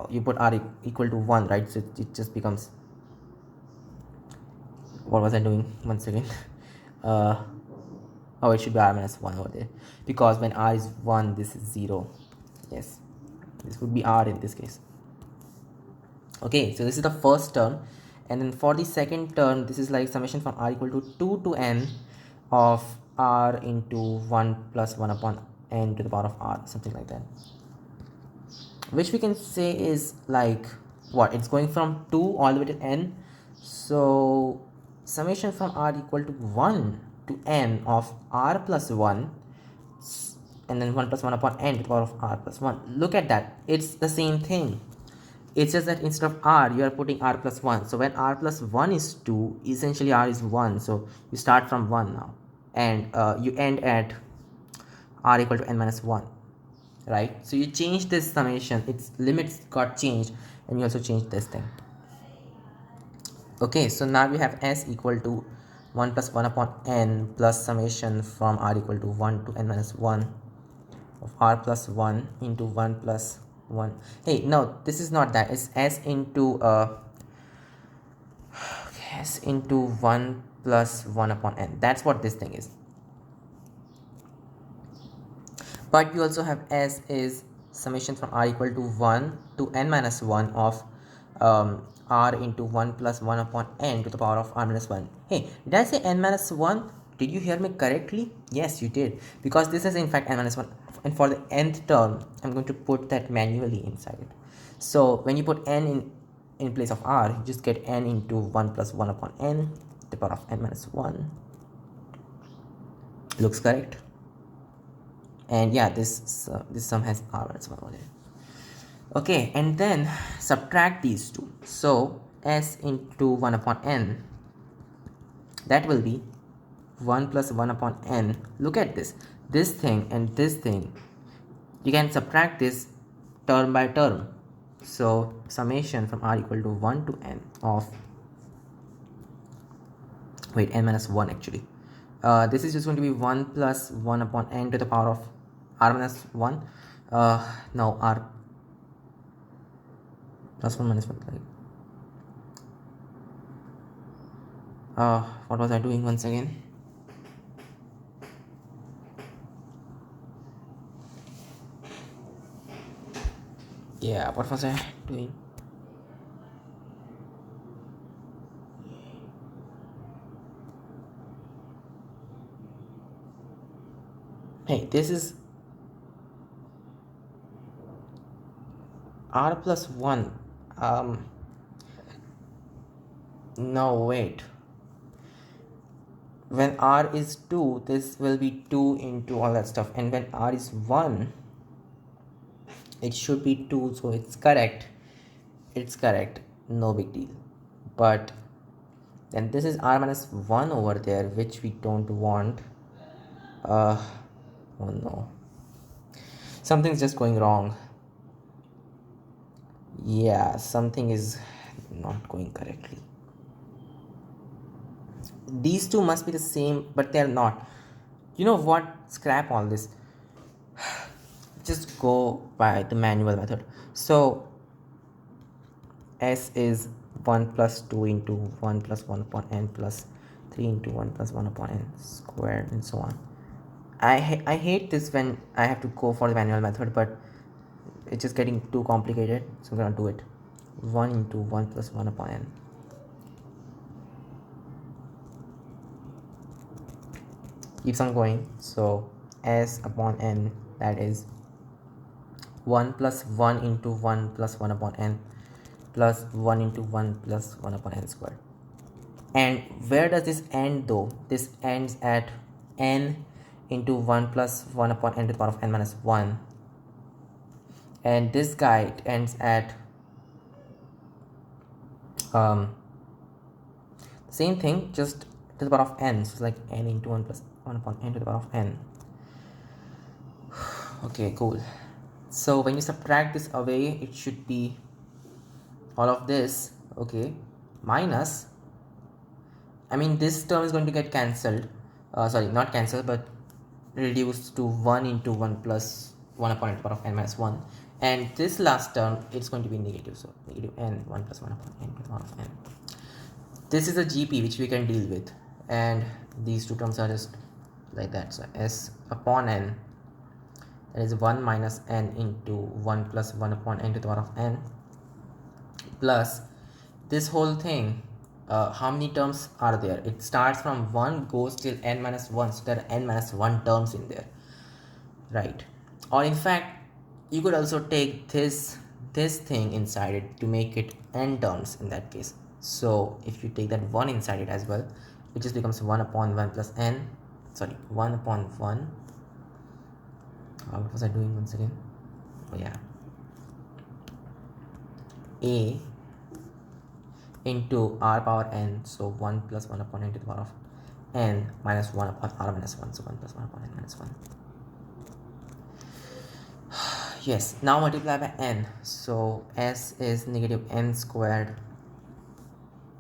S1: You put r equal to 1, right? So it just becomes, what was I doing once again? Oh, it should be r minus 1 over there, because when r is 1, this is 0. Yes, this would be r in this case. Okay, so this is the first term, and then for the second term, this is like summation from r equal to 2 to n of r into 1 plus 1 upon n to the power of r, something like that, which we can say is like, what, it's going from 2 all the way to n. So summation from r equal to 1 to n of r plus 1, and then 1 plus 1 upon n to the power of r plus 1. Look at that, it's the same thing. It's just that instead of r, you are putting r plus 1. So when r plus 1 is 2, essentially r is 1. So you start from 1 now, and you end at r equal to n minus 1, right? So you change this summation, its limits got changed, and you also change this thing. Okay, so now we have s equal to 1 plus 1 upon n plus summation from r equal to 1 to n minus 1 of r plus 1 into 1 plus 1. Hey, no, this is not that. It's s into s into 1 plus 1 upon n. That's what this thing is. But you also have s is summation from r equal to 1 to n minus 1 of r into 1 plus 1 upon n to the power of r minus 1. Hey, did I say n minus 1? Did you hear me correctly? Yes, you did, because this is in fact n minus 1. And for the nth term, I'm going to put that manually inside it. So when you put n in place of r, you just get n into 1 plus 1 upon n to the power of n minus 1. Looks correct. And yeah, this sum has r minus 1 over there. Okay, and then subtract these two. So s into 1 upon n, that will be 1 plus 1 upon n. Look at this thing and this thing, you can subtract this term by term. So summation from r equal to 1 to n of, wait, n minus 1 actually. This is just going to be 1 plus 1 upon n to the power of r minus 1. No, r plus 1 minus 1. What was I doing once again? Yeah, what was I doing? Hey, this is r plus 1. No, wait. When r is 2, this will be 2 into all that stuff. And when r is 1, it should be 2. So it's correct. It's correct. no big deal. But then this is r minus 1 over there, which we don't want. Oh no, something's just going wrong. Yeah, something is not going correctly. These two must be the same, but they're not. You know what, scrap all this, just go by the manual method. So s is 1 plus 2 into 1 plus 1 upon n plus 3 into 1 plus 1 upon n squared and so on. I hate this when I have to go for the manual method, but it's just getting too complicated, so I'm gonna do it. 1 into 1 plus 1 upon n. Keeps on going. So s upon n, that is 1 plus 1 into 1 plus 1 upon n plus 1 into 1 plus 1 upon n squared. And where does this end though? This ends at n into 1 plus 1 upon n to the power of n minus 1. And this guy ends at same thing, just to the power of n. So it's like n into 1 plus 1 upon n to the power of n. Okay, cool. So when you subtract this away, it should be all of this, okay, minus, I mean this term is going to get cancelled, sorry, not cancelled, but reduced to 1 into 1 plus 1 upon n to the power of n minus 1. And this last term, it's going to be negative, so negative n 1 plus 1 upon n to the power of n. This is a GP which we can deal with, and these two terms are just like that. So s upon n, that is 1 minus n into 1 plus 1 upon n to the power of n, plus this whole thing. How many terms are there? It starts from 1, goes till n minus 1, so there are n minus 1 terms in there, right? Or in fact, you could also take this thing inside it to make it n terms in that case. So if you take that 1 inside it as well, it just becomes 1 upon 1 plus n, sorry, 1 upon 1. What was I doing once again? Oh yeah, a into r power n, so 1 plus 1 upon n to the power of n minus 1 upon r minus 1, so 1 plus 1 upon n minus 1. Yes, now multiply by n, so s is negative n squared,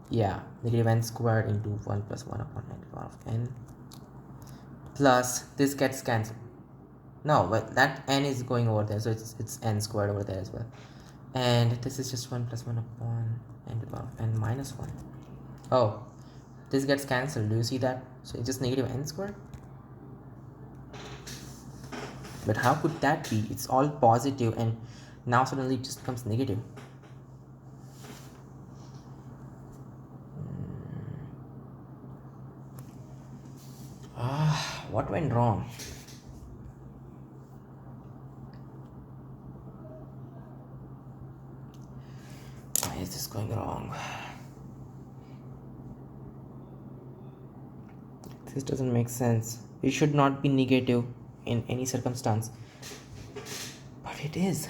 S1: yeah, negative n squared into 1 plus 1 upon n to the power of n, plus this gets cancelled. No, but that n is going over there, so it's n squared over there as well. And this is just 1 plus 1 upon n to the power of n minus 1. Oh, this gets cancelled. Do you see that? So it's just negative n squared. But how could that be? It's all positive, and now suddenly it just becomes negative. What went wrong? Why is this going wrong? This doesn't make sense. It should not be negative in any circumstance, but it is.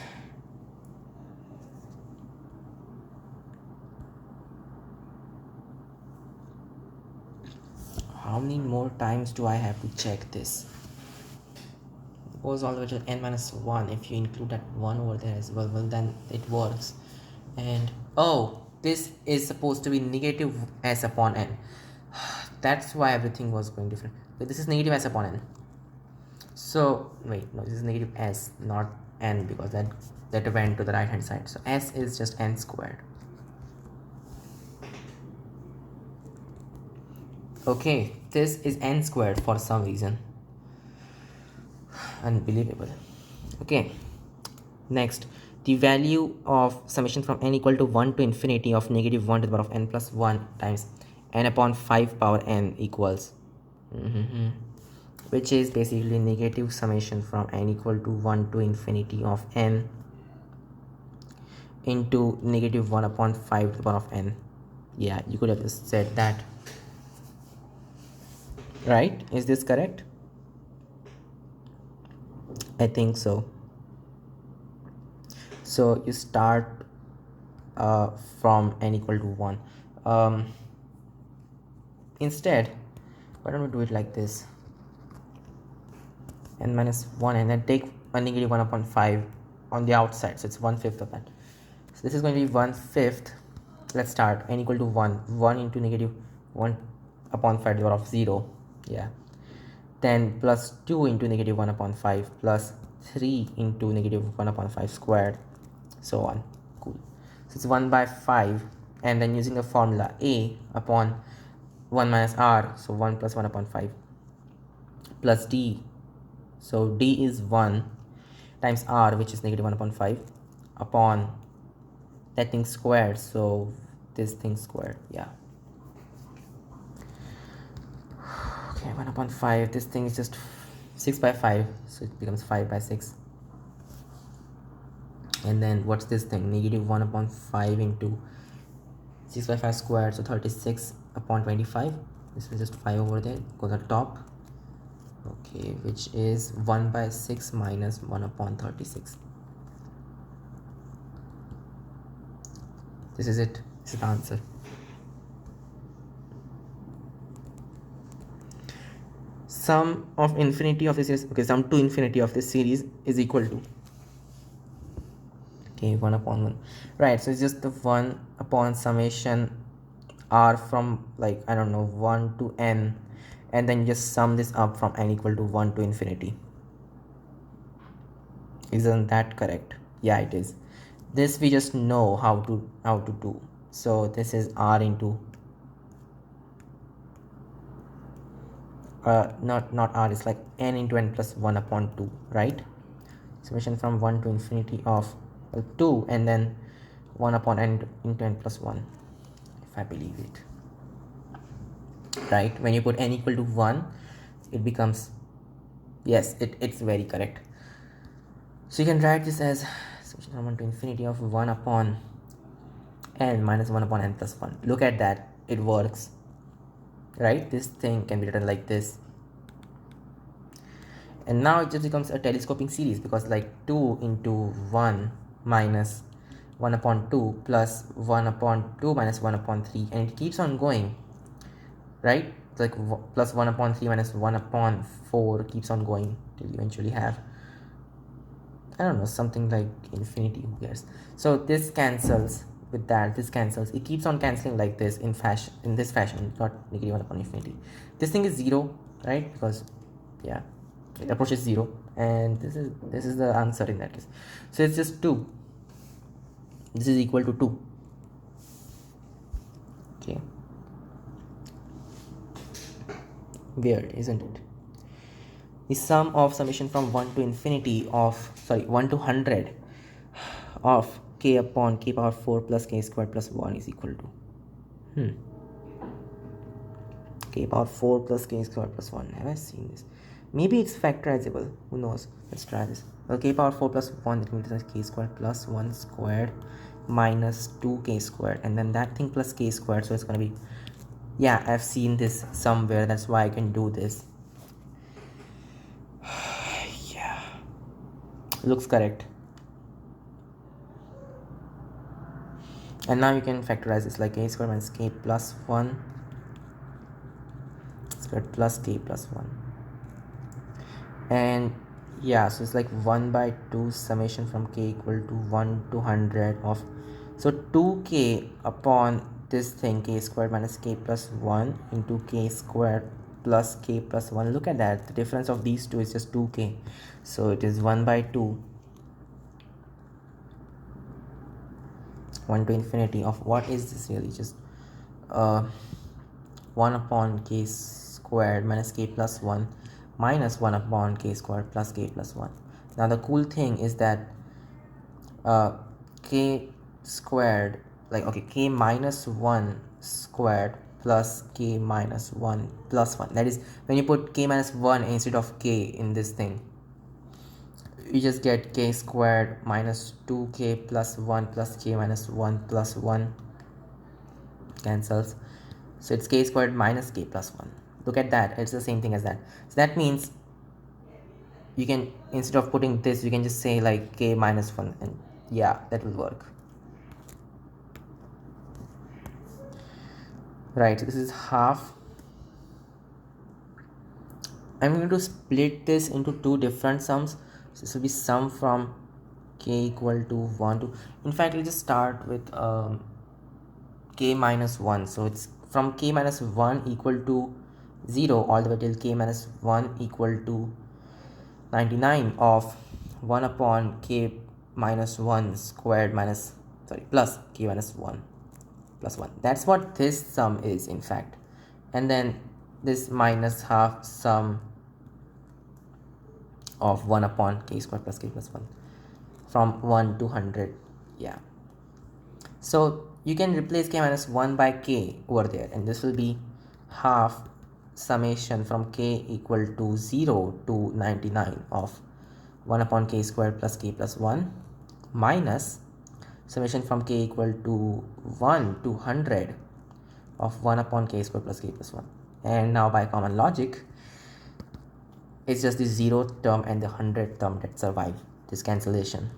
S1: How many more times do I have to check this? It goes all the way to n minus 1. If you include that 1 over there as well, then it works. And oh, this is supposed to be negative s upon n. That's why everything was going different. But this is negative s upon n. So wait, no, this is negative s, not n, because that went to the right hand side. So s is just n squared. Okay, this is n squared for some reason. Unbelievable. Okay, next, the value of summation from n equal to 1 to infinity of negative 1 to the power of n plus 1 times n upon 5 power n equals which is basically negative summation from n equal to 1 to infinity of n into negative 1 upon 5 to the power of n. Yeah, you could have just said that, right? Is this correct? I think so. So you start from n equal to 1. Instead, why don't we do it like this, n minus 1, and then take a negative 1 upon 5 on the outside, so it's 1/5 of that. So this is going to be 1/5. Let's start. N equal to 1 into negative 1 upon 5 to the power of 0, yeah. Then plus 2 into negative 1 upon 5 plus 3 into negative 1 upon 5 squared, so on. Cool. So it's 1/5, and then using the formula a upon 1 minus r, so 1 plus 1 upon 5 plus d, so d is 1 times r, which is negative 1 upon 5, upon that thing squared, so this thing squared, yeah. Okay, 1 upon 5, this thing is just 6/5, so it becomes 5/6. And then what's this thing, negative 1 upon 5 into 6/5 squared, so 36 upon 25. This is just 5 over there, goes on top. Okay, which is 1/6 minus 1 upon 36. This is it. This is the answer. Sum of infinity of this is, okay, sum to infinity of this series is equal to, okay, 1 upon 1, right? So it's just the 1 upon summation r from, like, I don't know, 1 to n, and then just sum this up from n equal to 1 to infinity. Isn't that correct? Yeah, it is. This we just know how to do. So this is r into not r, it's like n into n plus 1 upon 2, right? Summation from 1 to infinity of 2, and then 1 upon n into n plus 1, if I believe it, right? When you put n equal to 1, it becomes, yes, it's very correct. So you can write this as summation from 1 to infinity of 1 upon n minus 1 upon n plus 1. Look at that, it works, right? This thing can be written like this, and now it just becomes a telescoping series, because like 2 into 1 minus 1 upon 2 plus 1 upon 2 minus 1 upon 3, and it keeps on going, right? It's like plus 1 upon 3 minus 1 upon 4 keeps on going till you eventually have, I don't know, something like infinity, who cares? So this cancels with that, this cancels, it keeps on cancelling like this in this fashion, not negative 1 upon infinity. This thing is 0, right? Because, yeah, it approaches 0, and this is the answer in that case. So it's just 2. This is equal to 2. Okay, weird, isn't it? The sum of summation from 1 to infinity of, 1 to 100 of k upon k power 4 plus k squared plus 1 is equal to k power 4 plus k squared plus 1. Have I seen this? Maybe it's factorizable, who knows? Let's try this. Well, k power 4 plus 1, it means k squared plus 1 squared minus 2k squared, and then that thing plus k squared, so it's gonna be, yeah, I've seen this somewhere, that's why I can do this. Yeah, looks correct. And now you can factorize this, like k squared minus k plus 1 squared plus k plus 1, and yeah, so it's like 1/2 summation from k equal to 1 to 100 of, so 2k upon this thing k squared minus k plus 1 into k squared plus k plus 1. Look at that, the difference of these two is just 2k, so it is 1/2 1 to infinity of, what is this really, just 1 upon k squared minus k plus 1 minus 1 upon k squared plus k plus 1. Now the cool thing is that k squared, like, okay, k minus 1 squared plus k minus 1 plus 1, that is, when you put k minus 1 instead of k in this thing, you just get k squared minus 2k plus 1 plus k minus 1 plus 1 cancels, so it's k squared minus k plus 1. Look at that, it's the same thing as that. So that means you can, instead of putting this, you can just say like k minus 1, and yeah, that will work. right? So this is half. I'm going to split this into two different sums. So this will be sum from k equal to 1 to, in fact, let's just start with k minus 1. So it's from k minus 1 equal to 0 all the way till k minus 1 equal to 99 of 1 upon k minus 1 squared minus, sorry, plus k minus 1 plus 1. That's what this sum is, in fact. And then this minus half sum of 1 upon k squared plus k plus 1 from 1 to 100. Yeah. So you can replace k minus 1 by k over there, and this will be half summation from k equal to 0 to 99 of 1 upon k squared plus k plus 1 minus summation from k equal to 1 to 100 of 1 upon k squared plus k plus 1. And now by common logic, it's just the 0th term and the 100th term that survive this cancellation.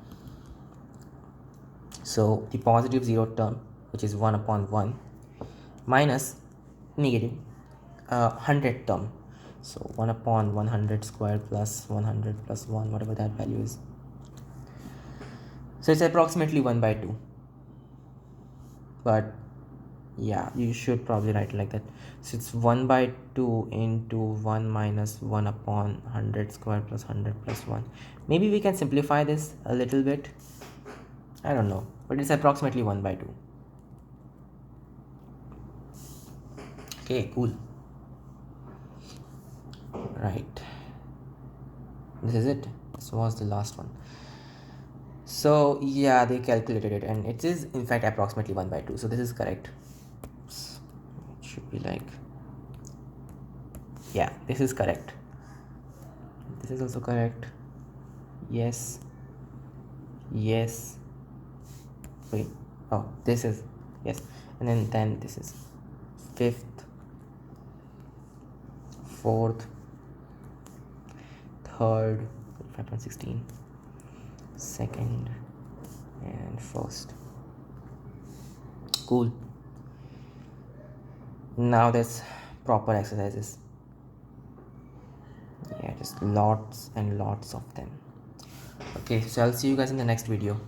S1: So the positive 0th term, which is 1 upon 1, minus negative 100th term. So 1 upon 100 squared plus 100 plus 1, whatever that value is. So it's approximately 1 by 2. But yeah, you should probably write it like that. So it's 1 by 2 into 1 minus 1 upon 100 squared plus 100 plus 1. Maybe we can simplify this a little bit. I don't know, but it's approximately 1 by 2. Okay, cool. Right. This is it. This was the last one. So yeah, they calculated it, and it is in fact approximately 1 by 2. So this is correct. It should be like, yeah, this is correct. This is also correct. Yes. Yes. Wait. Oh, this is, yes. And then this is 5th, 4th, 3rd, 5.16, 2nd, and 1st. Cool. Now there's proper exercises. Yeah, just lots and lots of them. Okay, so I'll see you guys in the next video.